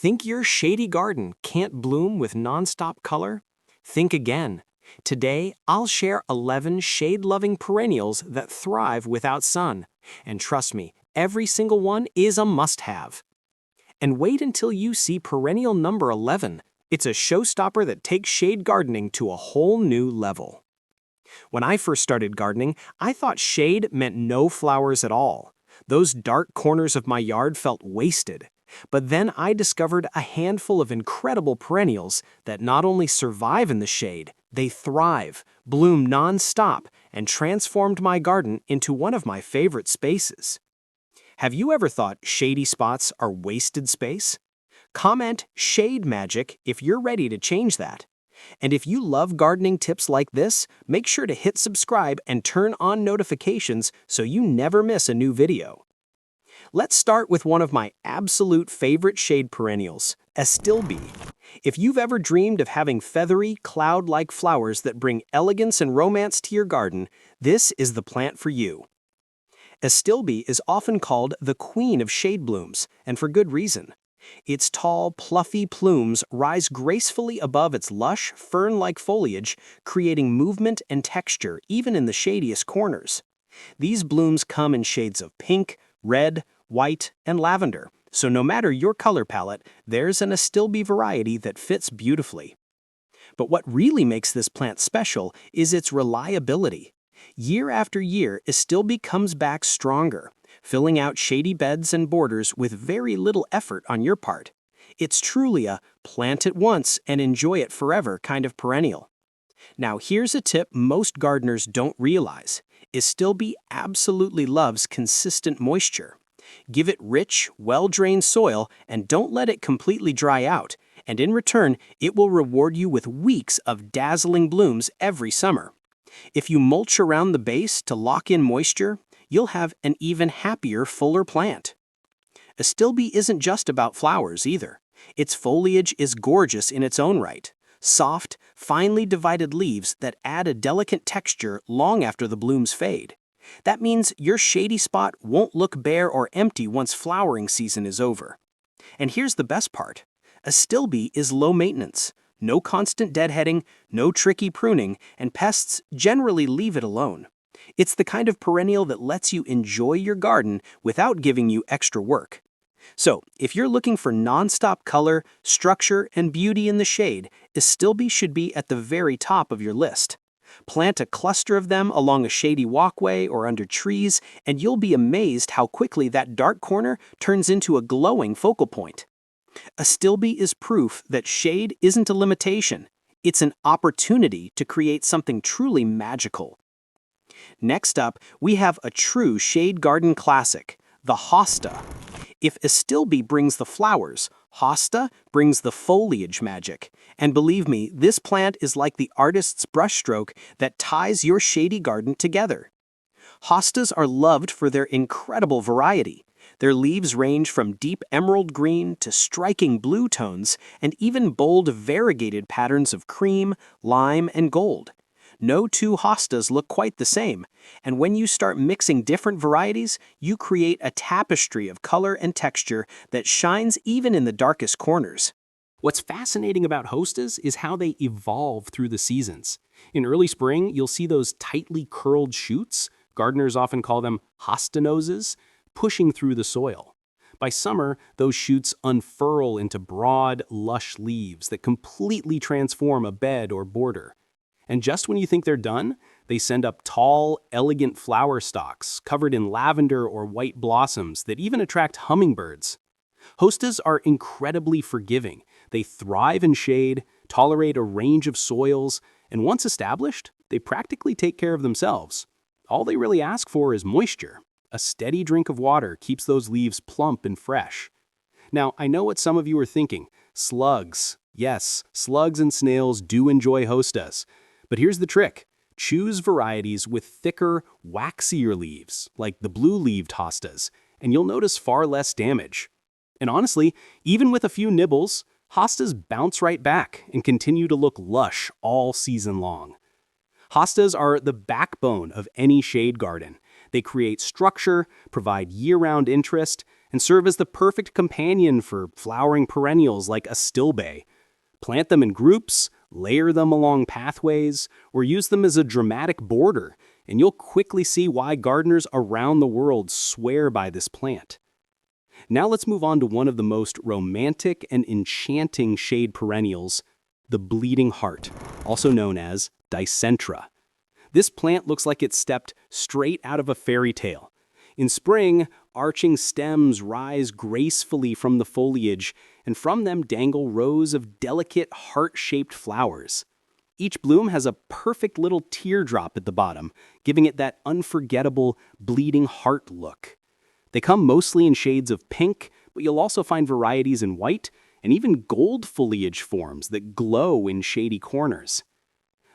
Think your shady garden can't bloom with nonstop color? Think again. Today, I'll share 11 shade-loving perennials that thrive without sun. And trust me, every single one is a must-have. And wait until you see perennial number 11. It's a showstopper that takes shade gardening to a whole new level. When I first started gardening, I thought shade meant no flowers at all. Those dark corners of my yard felt wasted. But then I discovered a handful of incredible perennials that not only survive in the shade, they thrive, bloom non-stop, and transformed my garden into one of my favorite spaces. Have you ever thought shady spots are wasted space? Comment "shade magic" if you're ready to change that. And if you love gardening tips like this, make sure to hit subscribe and turn on notifications so you never miss a new video. Let's start with one of my absolute favorite shade perennials, Astilbe. If you've ever dreamed of having feathery, cloud-like flowers that bring elegance and romance to your garden, this is the plant for you. Astilbe is often called the queen of shade blooms, and for good reason. Its tall, fluffy plumes rise gracefully above its lush, fern-like foliage, creating movement and texture even in the shadiest corners. These blooms come in shades of pink, red, white, and lavender, so no matter your color palette, there's an Astilbe variety that fits beautifully. But what really makes this plant special is its reliability. Year after year, Astilbe comes back stronger, filling out shady beds and borders with very little effort on your part. It's truly a plant it once and enjoy it forever kind of perennial. Now here's a tip most gardeners don't realize. Astilbe absolutely loves consistent moisture. Give it rich, well-drained soil and don't let it completely dry out, and in return, it will reward you with weeks of dazzling blooms every summer. If you mulch around the base to lock in moisture, you'll have an even happier, fuller plant. Astilbe isn't just about flowers either. Its foliage is gorgeous in its own right. Soft, finely divided leaves that add a delicate texture long after the blooms fade. That means your shady spot won't look bare or empty once flowering season is over. And here's the best part. Astilbe is low maintenance. No constant deadheading, no tricky pruning, and pests generally leave it alone. It's the kind of perennial that lets you enjoy your garden without giving you extra work. So, if you're looking for non-stop color, structure, and beauty in the shade, Astilbe should be at the very top of your list. Plant a cluster of them along a shady walkway or under trees, and you'll be amazed how quickly that dark corner turns into a glowing focal point. Astilbe is proof that shade isn't a limitation. It's an opportunity to create something truly magical. Next up, we have a true shade garden classic, the Hosta. If Astilbe brings the flowers, Hosta brings the foliage magic. And believe me, this plant is like the artist's brushstroke that ties your shady garden together. Hostas are loved for their incredible variety. Their leaves range from deep emerald green to striking blue tones and even bold variegated patterns of cream, lime, and gold. No two hostas look quite the same, and when you start mixing different varieties, you create a tapestry of color and texture that shines even in the darkest corners. What's fascinating about hostas is how they evolve through the seasons. In early spring, you'll see those tightly curled shoots, gardeners often call them hosta noses, pushing through the soil. By summer, those shoots unfurl into broad, lush leaves that completely transform a bed or border. And just when you think they're done, they send up tall, elegant flower stalks covered in lavender or white blossoms that even attract hummingbirds. Hostas are incredibly forgiving. They thrive in shade, tolerate a range of soils, and once established, they practically take care of themselves. All they really ask for is moisture. A steady drink of water keeps those leaves plump and fresh. Now, I know what some of you are thinking. Slugs. Yes, slugs and snails do enjoy hostas. But here's the trick. Choose varieties with thicker, waxier leaves, like the blue-leaved hostas, and you'll notice far less damage. And honestly, even with a few nibbles, hostas bounce right back and continue to look lush all season long. Hostas are the backbone of any shade garden. They create structure, provide year-round interest, and serve as the perfect companion for flowering perennials like Astilbe. Plant them in groups, layer them along pathways, or use them as a dramatic border, and you'll quickly see why gardeners around the world swear by this plant. Now let's move on to one of the most romantic and enchanting shade perennials, the bleeding heart, also known as Dicentra. This plant looks like it stepped straight out of a fairy tale. In spring, arching stems rise gracefully from the foliage, and from them dangle rows of delicate heart-shaped flowers. Each bloom has a perfect little teardrop at the bottom, giving it that unforgettable bleeding heart look. They come mostly in shades of pink, but you'll also find varieties in white and even gold foliage forms that glow in shady corners.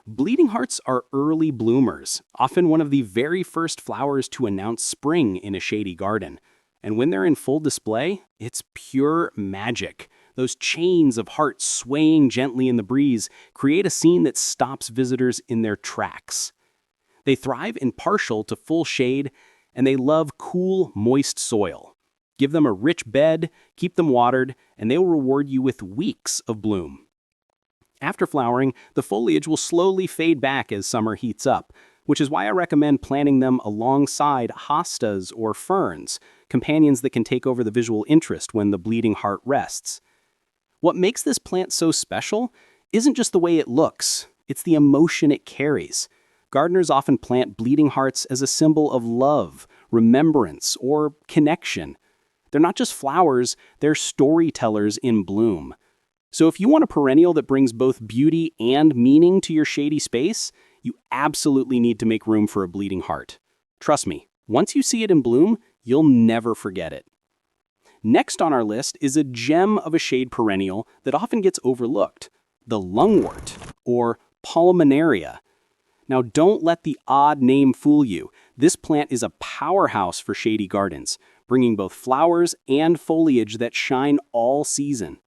Bleeding hearts are early bloomers, often one of the very first flowers to announce spring in a shady garden. And when they're in full display, it's pure magic. Those chains of hearts swaying gently in the breeze create a scene that stops visitors in their tracks. They thrive in partial to full shade, and they love cool, moist soil. Give them a rich bed, keep them watered, and they will reward you with weeks of bloom. After flowering, the foliage will slowly fade back as summer heats up, which is why I recommend planting them alongside hostas or ferns, companions that can take over the visual interest when the bleeding heart rests. What makes this plant so special isn't just the way it looks, it's the emotion it carries. Gardeners often plant bleeding hearts as a symbol of love, remembrance, or connection. They're not just flowers, they're storytellers in bloom. So if you want a perennial that brings both beauty and meaning to your shady space, you absolutely need to make room for a bleeding heart. Trust me, once you see it in bloom, you'll never forget it. Next on our list is a gem of a shade perennial that often gets overlooked, the lungwort, or pulmonaria. Now don't let the odd name fool you. This plant is a powerhouse for shady gardens, bringing both flowers and foliage that shine all season.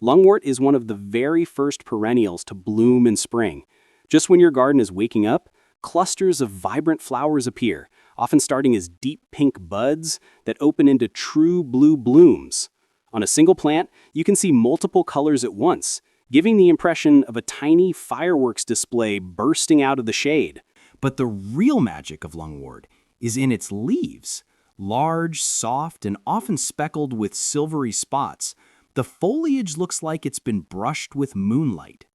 Lungwort is one of the very first perennials to bloom in spring. Just when your garden is waking up, clusters of vibrant flowers appear, often starting as deep pink buds that open into true blue blooms. On a single plant, you can see multiple colors at once, giving the impression of a tiny fireworks display bursting out of the shade. But the real magic of lungwort is in its leaves. Large, soft, and often speckled with silvery spots, the foliage looks like it's been brushed with moonlight.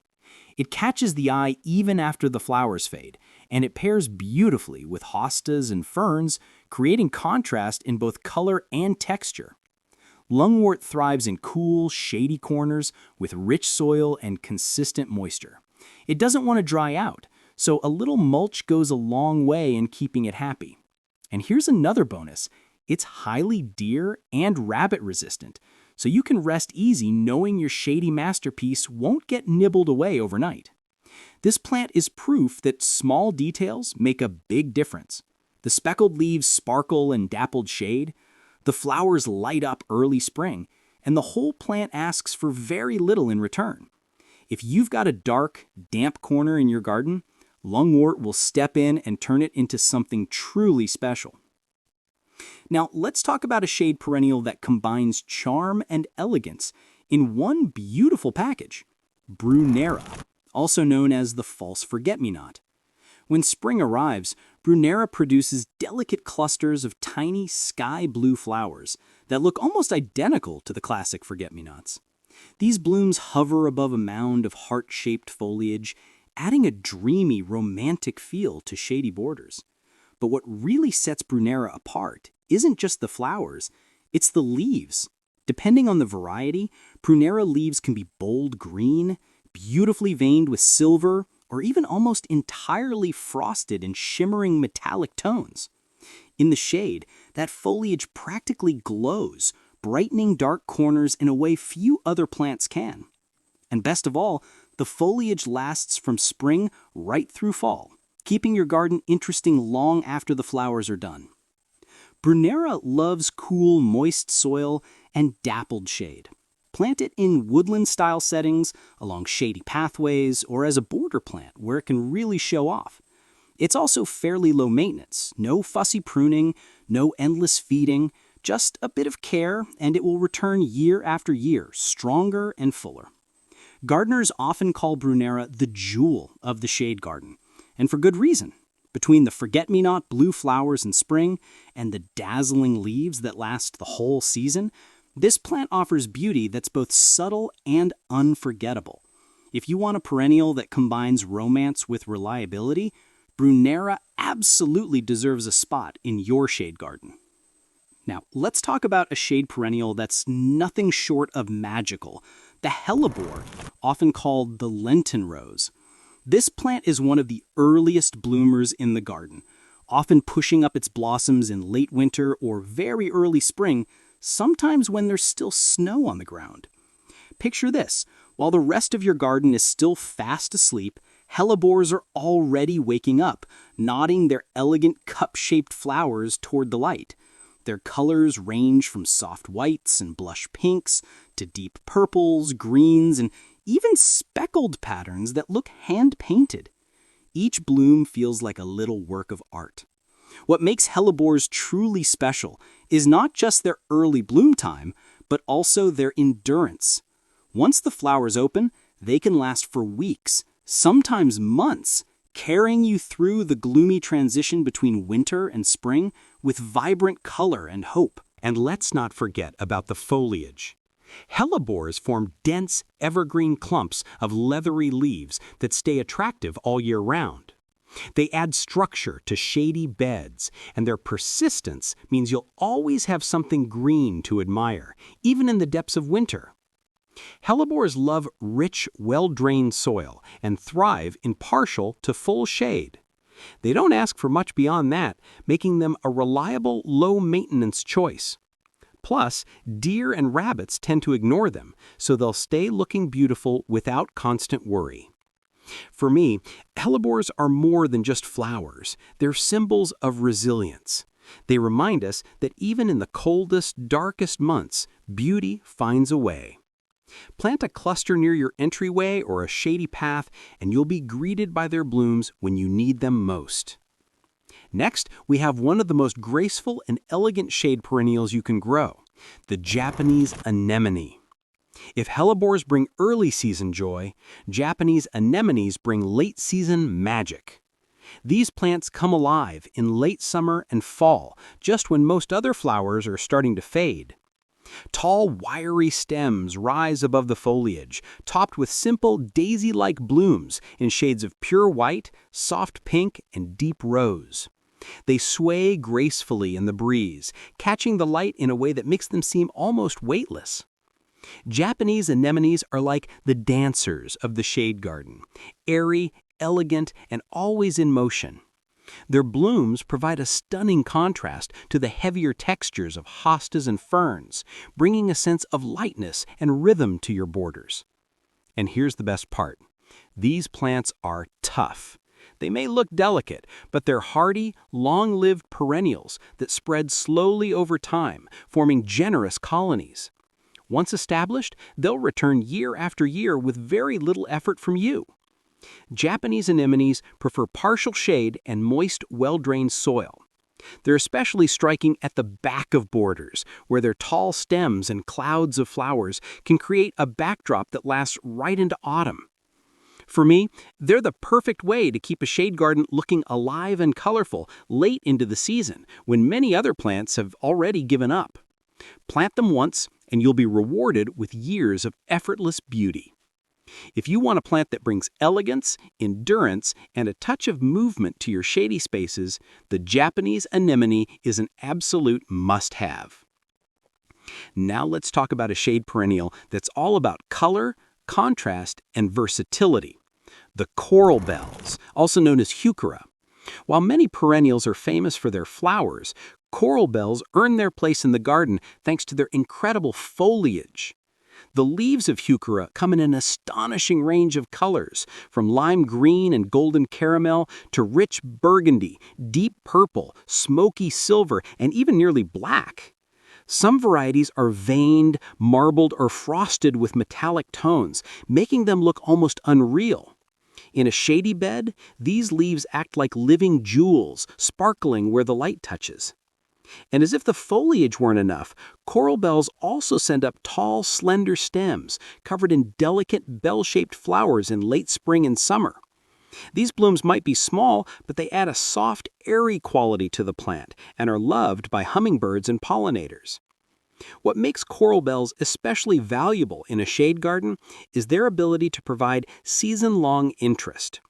It catches the eye even after the flowers fade, and it pairs beautifully with hostas and ferns, creating contrast in both color and texture. Lungwort thrives in cool, shady corners with rich soil and consistent moisture. It doesn't want to dry out, so a little mulch goes a long way in keeping it happy. And here's another bonus. It's highly deer and rabbit resistant, so you can rest easy knowing your shady masterpiece won't get nibbled away overnight. This plant is proof that small details make a big difference. The speckled leaves sparkle in dappled shade, the flowers light up early spring, and the whole plant asks for very little in return. If you've got a dark, damp corner in your garden, lungwort will step in and turn it into something truly special. Now, let's talk about a shade perennial that combines charm and elegance in one beautiful package, Brunnera, also known as the false forget-me-not. When spring arrives, Brunnera produces delicate clusters of tiny sky blue flowers that look almost identical to the classic forget-me-nots. These blooms hover above a mound of heart-shaped foliage, adding a dreamy, romantic feel to shady borders. But what really sets Brunnera apart isn't just the flowers, it's the leaves. Depending on the variety, Brunnera leaves can be bold green, beautifully veined with silver, or even almost entirely frosted in shimmering metallic tones. In the shade, that foliage practically glows, brightening dark corners in a way few other plants can. And best of all, the foliage lasts from spring right through fall, keeping your garden interesting long after the flowers are done. Brunnera loves cool, moist soil and dappled shade. Plant it in woodland-style settings, along shady pathways, or as a border plant where it can really show off. It's also fairly low maintenance, no fussy pruning, no endless feeding, Just a bit of care, and it will return year after year, stronger and fuller. Gardeners often call Brunnera the jewel of the shade garden, and for good reason. Between the forget-me-not blue flowers in spring and the dazzling leaves that last the whole season, this plant offers beauty that's both subtle and unforgettable. If you want a perennial that combines romance with reliability, Brunnera absolutely deserves a spot in your shade garden. Now, let's talk about a shade perennial that's nothing short of magical, the Hellebore, often called the Lenten Rose. This plant is one of the earliest bloomers in the garden, often pushing up its blossoms in late winter or very early spring, sometimes when there's still snow on the ground. Picture this: while the rest of your garden is still fast asleep, Hellebores are already waking up, nodding their elegant cup-shaped flowers toward the light. Their colors range from soft whites and blush pinks to deep purples, greens, and even speckled patterns that look hand-painted. Each bloom feels like a little work of art. What makes Hellebores truly special is not just their early bloom time, but also their endurance. Once the flowers open, they can last for weeks, sometimes months, carrying you through the gloomy transition between winter and spring with vibrant color and hope. And let's not forget about the foliage. Hellebores form dense, evergreen clumps of leathery leaves that stay attractive all year round. They add structure to shady beds, and their persistence means you'll always have something green to admire, even in the depths of winter. Hellebores love rich, well-drained soil and thrive in partial to full shade. They don't ask for much beyond that, making them a reliable, low-maintenance choice. Plus, deer and rabbits tend to ignore them, so they'll stay looking beautiful without constant worry. For me, Hellebores are more than just flowers. They're symbols of resilience. They remind us that even in the coldest, darkest months, beauty finds a way. Plant a cluster near your entryway or a shady path, and you'll be greeted by their blooms when you need them most. Next, we have one of the most graceful and elegant shade perennials you can grow, the Japanese anemone. If Hellebores bring early season joy, Japanese anemones bring late season magic. These plants come alive in late summer and fall, just when most other flowers are starting to fade. Tall, wiry stems rise above the foliage, topped with simple daisy-like blooms in shades of pure white, soft pink, and deep rose. They sway gracefully in the breeze, catching the light in a way that makes them seem almost weightless. Japanese anemones are like the dancers of the shade garden, airy, elegant, and always in motion. Their blooms provide a stunning contrast to the heavier textures of hostas and ferns, bringing a sense of lightness and rhythm to your borders. And here's the best part. These plants are tough. They may look delicate, but they're hardy, long-lived perennials that spread slowly over time, forming generous colonies. Once established, they'll return year after year with very little effort from you. Japanese anemones prefer partial shade and moist, well-drained soil. They're especially striking at the back of borders, where their tall stems and clouds of flowers can create a backdrop that lasts right into autumn. For me, they're the perfect way to keep a shade garden looking alive and colorful late into the season, when many other plants have already given up. Plant them once, and you'll be rewarded with years of effortless beauty. If you want a plant that brings elegance, endurance, and a touch of movement to your shady spaces, the Japanese anemone is an absolute must-have. Now let's talk about a shade perennial that's all about color, contrast, and versatility. The coral bells, also known as heuchera. While many perennials are famous for their flowers, coral bells earn their place in the garden thanks to their incredible foliage. The leaves of heuchera come in an astonishing range of colors, from lime green and golden caramel to rich burgundy, deep purple, smoky silver, and even nearly black. Some varieties are veined, marbled, or frosted with metallic tones, making them look almost unreal. In a shady bed, these leaves act like living jewels, sparkling where the light touches. And as if the foliage weren't enough, coral bells also send up tall, slender stems covered in delicate bell-shaped flowers in late spring and summer. These blooms might be small, but they add a soft, airy quality to the plant and are loved by hummingbirds and pollinators. What makes coral bells especially valuable in a shade garden is their ability to provide season-long interest.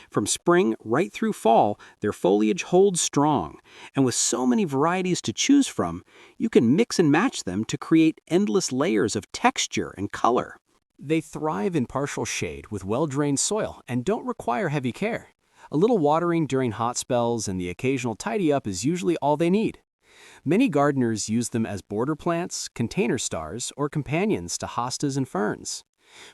From spring right through fall, their foliage holds strong, and with so many varieties to choose from, you can mix and match them to create endless layers of texture and color. They thrive in partial shade with well-drained soil and don't require heavy care. A little watering during hot spells and the occasional tidy-up is usually all they need. Many gardeners use them as border plants, container stars, or companions to hostas and ferns.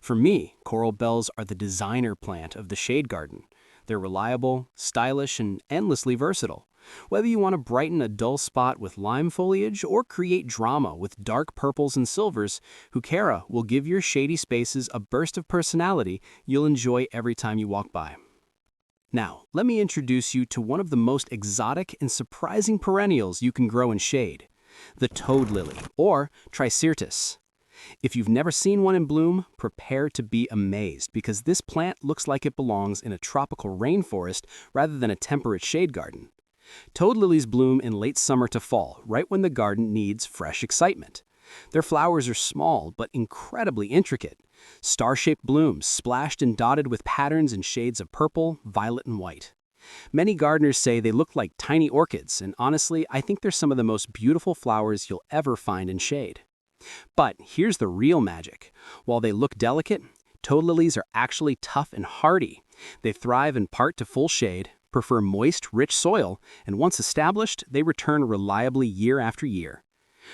For me, coral bells are the designer plant of the shade garden. They're reliable, stylish, and endlessly versatile. Whether you want to brighten a dull spot with lime foliage or create drama with dark purples and silvers, Heuchera will give your shady spaces a burst of personality you'll enjoy every time you walk by. Now, let me introduce you to one of the most exotic and surprising perennials you can grow in shade, the toad lily, or Tricertis. If you've never seen one in bloom, prepare to be amazed because this plant looks like it belongs in a tropical rainforest rather than a temperate shade garden. Toad lilies bloom in late summer to fall, right when the garden needs fresh excitement. Their flowers are small but incredibly intricate. Star-shaped blooms splashed and dotted with patterns in shades of purple, violet, and white. Many gardeners say they look like tiny orchids, and honestly, I think they're some of the most beautiful flowers you'll ever find in shade. But here's the real magic. While they look delicate, toad lilies are actually tough and hardy. They thrive in part to full shade, prefer moist, rich soil, and once established, they return reliably year after year.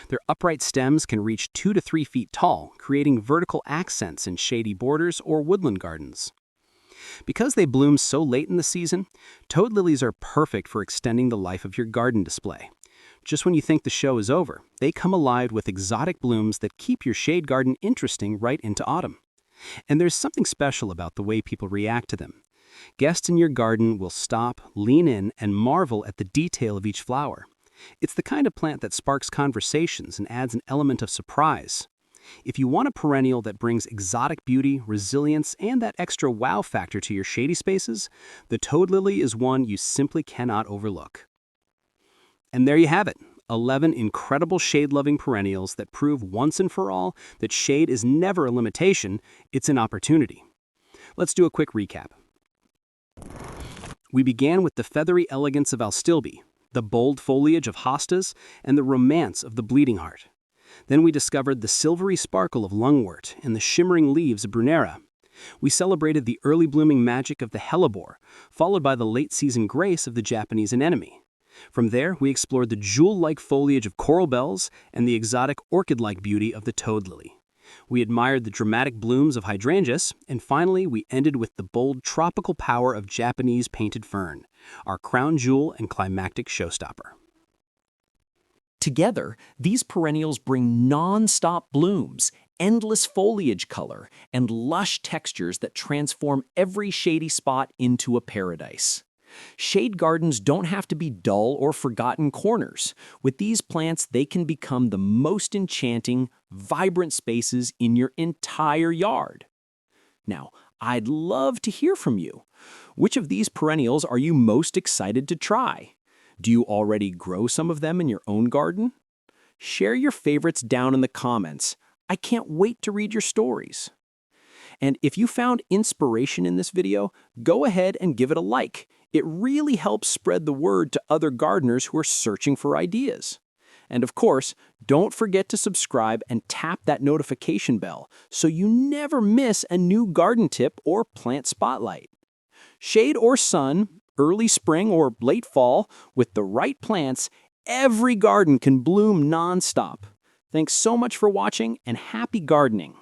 Their upright stems can reach 2 to 3 feet tall, creating vertical accents in shady borders or woodland gardens. Because they bloom so late in the season, toad lilies are perfect for extending the life of your garden display. Just when you think the show is over, they come alive with exotic blooms that keep your shade garden interesting right into autumn. And there's something special about the way people react to them. Guests in your garden will stop, lean in, and marvel at the detail of each flower. It's the kind of plant that sparks conversations and adds an element of surprise. If you want a perennial that brings exotic beauty, resilience, and that extra wow factor to your shady spaces, the toad lily is one you simply cannot overlook. And there you have it, 11 incredible shade-loving perennials that prove once and for all that shade is never a limitation, it's an opportunity. Let's do a quick recap. We began with the feathery elegance of Astilbe, the bold foliage of Hostas, and the romance of the bleeding heart. Then we discovered the silvery sparkle of Lungwort and the shimmering leaves of Brunnera. We celebrated the early blooming magic of the Hellebore, followed by the late-season grace of the Japanese anemone. From there, we explored the jewel-like foliage of coral bells and the exotic orchid-like beauty of the toad lily. We admired the dramatic blooms of hydrangeas, and finally, we ended with the bold tropical power of Japanese painted fern, our crown jewel and climactic showstopper. Together, these perennials bring non-stop blooms, endless foliage color, and lush textures that transform every shady spot into a paradise. Shade gardens don't have to be dull or forgotten corners. With these plants, they can become the most enchanting, vibrant spaces in your entire yard. Now, I'd love to hear from you. Which of these perennials are you most excited to try? Do you already grow some of them in your own garden? Share your favorites down in the comments. I can't wait to read your stories. And if you found inspiration in this video, go ahead and give it a like. It really helps spread the word to other gardeners who are searching for ideas. And of course, don't forget to subscribe and tap that notification bell so you never miss a new garden tip or plant spotlight. Shade or sun, early spring or late fall, with the right plants, every garden can bloom non-stop. Thanks so much for watching and happy gardening!